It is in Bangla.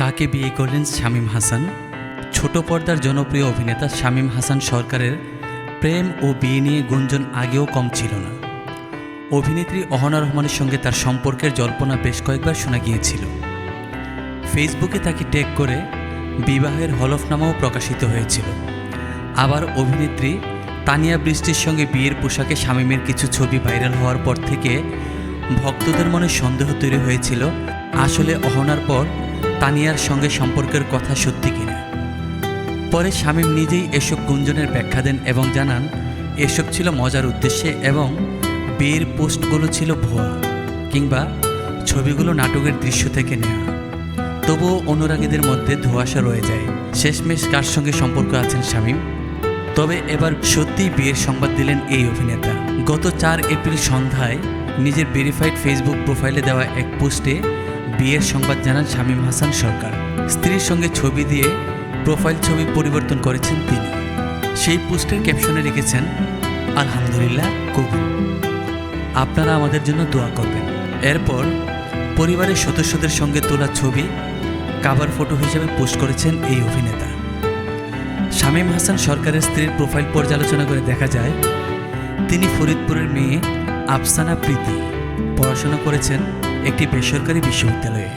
কাকে বিয়ে করলেন শামীম হাসান? ছোট পর্দার জনপ্রিয় অভিনেতা শামীম হাসান সরকারের প্রেম ও বিয়ে নিয়ে গুঞ্জন আগেও কম ছিল না। অভিনেত্রী অহনা রহমানের সঙ্গে তার সম্পর্কের জল্পনা বেশ কয়েকবার শোনা গিয়েছিল। ফেসবুকে তাকে ট্যাগ করে বিবাহের হলফনামাও প্রকাশিত হয়েছিল। আবার অভিনেত্রী তানিয়া বৃষ্টির সঙ্গে বিয়ের পোশাকে শামীমের কিছু ছবি ভাইরাল হওয়ার পর থেকে ভক্তদের মনে সন্দেহ তৈরি হয়েছিল আসলে অহনার পর তানিয়ার সঙ্গে সম্পর্কের কথা সত্যি কিনা। পরে শামীম নিজেই এসব গুঞ্জনের ব্যাখ্যা দেন এবং জানান এসব ছিল মজার উদ্দেশ্যে এবং বিয়ের পোস্টগুলো ছিল ভুয়া কিংবা ছবিগুলো নাটকের দৃশ্য থেকে নেওয়া। তবুও অনুরাগীদের মধ্যে ধোঁয়াশা রয়ে যায় শেষমেশ কার সঙ্গে সম্পর্ক আছেন শামীম। তবে এবার সত্যিই বিয়ের সংবাদ দিলেন এই অভিনেতা। গত 4 এপ্রিল সন্ধ্যায় নিজের ভেরিফাইড ফেসবুক প্রোফাইলে দেওয়া এক পোস্টে বিয়ের সংবাদ জানান শামীম হাসান সরকার। স্ত্রীর সঙ্গে ছবি দিয়ে প্রোফাইল ছবি পরিবর্তন করেছেন তিনি। সেই পোস্টের ক্যাপশনে লিখেছেন, আলহামদুলিল্লাহ কবুল, আপনারা আমাদের জন্য দোয়া করবেন। এরপর পরিবারের সদস্যদের সঙ্গে তোলা ছবি কাভার ফটো হিসেবে পোস্ট করেছেন এই অভিনেতা। শামীম হাসান সরকারের স্ত্রীর প্রোফাইল পর্যালোচনা করে দেখা যায় তিনি ফরিদপুরের মেয়ে আফসানা প্রীতি পড়াশোনা করেছেন একটি বেসরকারি বিশ্ববিদ্যালয়ে।